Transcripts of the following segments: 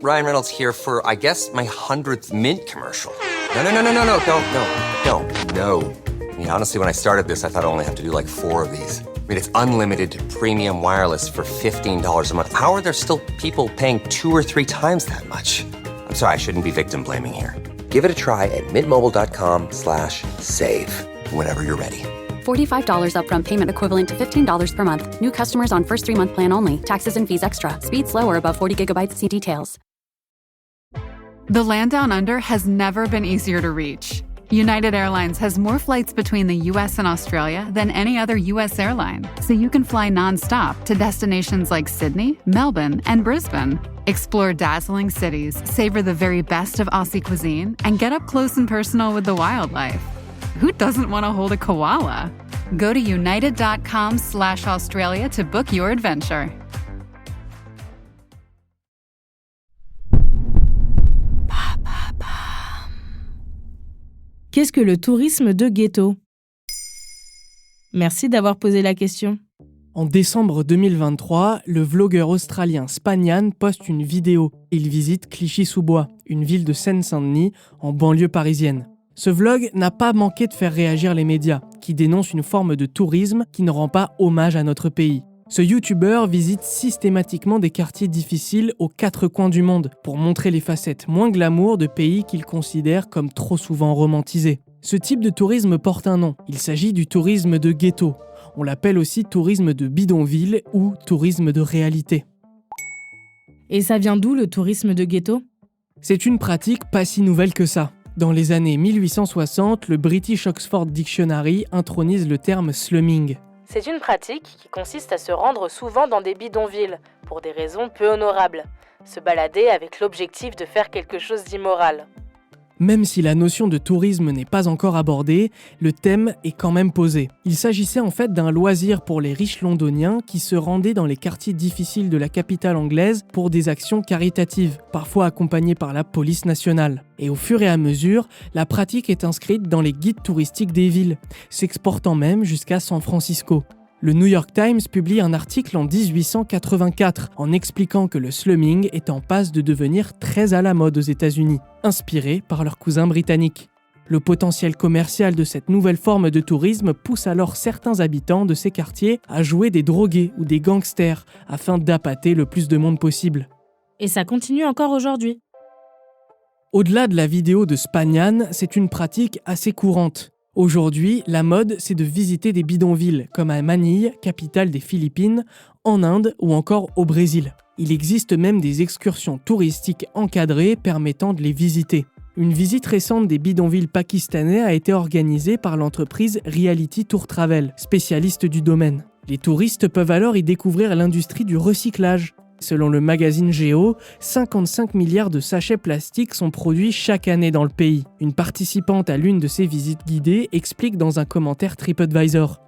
Ryan Reynolds here for, I guess, my 100th Mint commercial. No, don't. I mean, honestly, when I started this, I thought I only have to do like 4 of these. I mean, it's unlimited premium wireless for $15 a month. How are there still people paying 2 or 3 times that much? I'm sorry, I shouldn't be victim blaming here. Give it a try at mintmobile.com/save. Whenever you're ready. $45 upfront payment equivalent to $15 per month. New customers on first 3-month plan only. Taxes and fees extra. Speed slower above 40 gigabytes. See details. The land down under has never been easier to reach. United Airlines has more flights between the U.S. and Australia than any other U.S. airline, so you can fly nonstop to destinations like Sydney, Melbourne, and Brisbane. Explore dazzling cities, savor the very best of Aussie cuisine, and get up close and personal with the wildlife. Who doesn't want to hold a koala? Go to united.com/Australia to book your adventure. Qu'est-ce que le tourisme de ghetto ? Merci d'avoir posé la question. En décembre 2023, le vlogueur australien Spanyan poste une vidéo. Il visite Clichy-sous-Bois, une ville de Seine-Saint-Denis, en banlieue parisienne. Ce vlog n'a pas manqué de faire réagir les médias, qui dénoncent une forme de tourisme qui ne rend pas hommage à notre pays. Ce youtubeur visite systématiquement des quartiers difficiles aux 4 coins du monde pour montrer les facettes moins glamour de pays qu'il considère comme trop souvent romantisés. Ce type de tourisme porte un nom. Il s'agit du tourisme de ghetto. On l'appelle aussi tourisme de bidonville ou tourisme de réalité. Et ça vient d'où le tourisme de ghetto ? C'est une pratique pas si nouvelle que ça. Dans les années 1860, le British Oxford Dictionary intronise le terme slumming. C'est une pratique qui consiste à se rendre souvent dans des bidonvilles, pour des raisons peu honorables. Se balader avec l'objectif de faire quelque chose d'immoral. Même si la notion de tourisme n'est pas encore abordée, le thème est quand même posé. Il s'agissait en fait d'un loisir pour les riches londoniens qui se rendaient dans les quartiers difficiles de la capitale anglaise pour des actions caritatives, parfois accompagnées par la police nationale. Et au fur et à mesure, la pratique est inscrite dans les guides touristiques des villes, s'exportant même jusqu'à San Francisco. Le New York Times publie un article en 1884 en expliquant que le slumming est en passe de devenir très à la mode aux États-Unis, inspiré par leurs cousins britanniques. Le potentiel commercial de cette nouvelle forme de tourisme pousse alors certains habitants de ces quartiers à jouer des drogués ou des gangsters afin d'appâter le plus de monde possible. Et ça continue encore aujourd'hui. Au-delà de la vidéo de Spanyan, c'est une pratique assez courante. Aujourd'hui, la mode, c'est de visiter des bidonvilles, comme à Manille, capitale des Philippines, en Inde ou encore au Brésil. Il existe même des excursions touristiques encadrées permettant de les visiter. Une visite récente des bidonvilles pakistanais a été organisée par l'entreprise Reality Tour Travel, spécialiste du domaine. Les touristes peuvent alors y découvrir l'industrie du recyclage. Selon le magazine Géo, 55 milliards de sachets plastiques sont produits chaque année dans le pays. Une participante à l'une de ces visites guidées explique dans un commentaire TripAdvisor.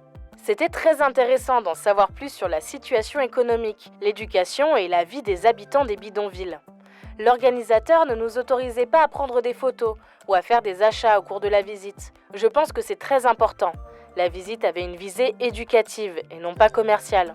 C'était très intéressant d'en savoir plus sur la situation économique, l'éducation et la vie des habitants des bidonvilles. L'organisateur ne nous autorisait pas à prendre des photos ou à faire des achats au cours de la visite. Je pense que c'est très important. La visite avait une visée éducative et non pas commerciale.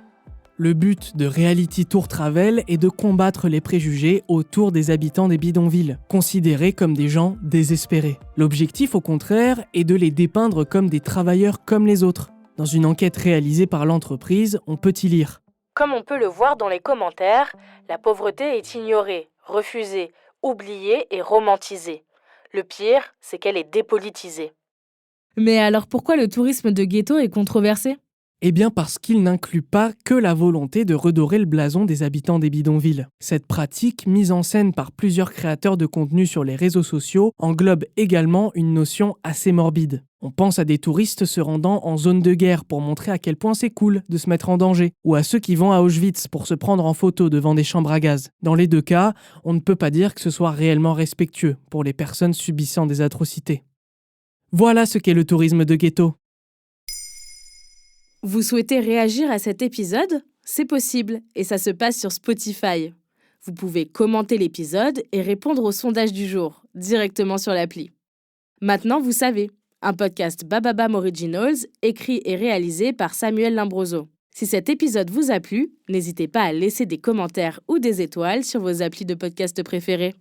Le but de Reality Tour Travel est de combattre les préjugés autour des habitants des bidonvilles, considérés comme des gens désespérés. L'objectif, au contraire, est de les dépeindre comme des travailleurs comme les autres. Dans une enquête réalisée par l'entreprise, on peut y lire. Comme on peut le voir dans les commentaires, la pauvreté est ignorée, refusée, oubliée et romantisée. Le pire, c'est qu'elle est dépolitisée. Mais alors pourquoi le tourisme de ghetto est controversé ? Eh bien parce qu'il n'inclut pas que la volonté de redorer le blason des habitants des bidonvilles. Cette pratique, mise en scène par plusieurs créateurs de contenu sur les réseaux sociaux, englobe également une notion assez morbide. On pense à des touristes se rendant en zone de guerre pour montrer à quel point c'est cool de se mettre en danger, ou à ceux qui vont à Auschwitz pour se prendre en photo devant des chambres à gaz. Dans les deux cas, on ne peut pas dire que ce soit réellement respectueux pour les personnes subissant des atrocités. Voilà ce qu'est le tourisme de ghetto. Vous souhaitez réagir à cet épisode ? C'est possible et ça se passe sur Spotify. Vous pouvez commenter l'épisode et répondre au sondage du jour, directement sur l'appli. Maintenant, vous savez, un podcast Bababam Originals, écrit et réalisé par Samuel Limbroso. Si cet épisode vous a plu, n'hésitez pas à laisser des commentaires ou des étoiles sur vos applis de podcast préférés.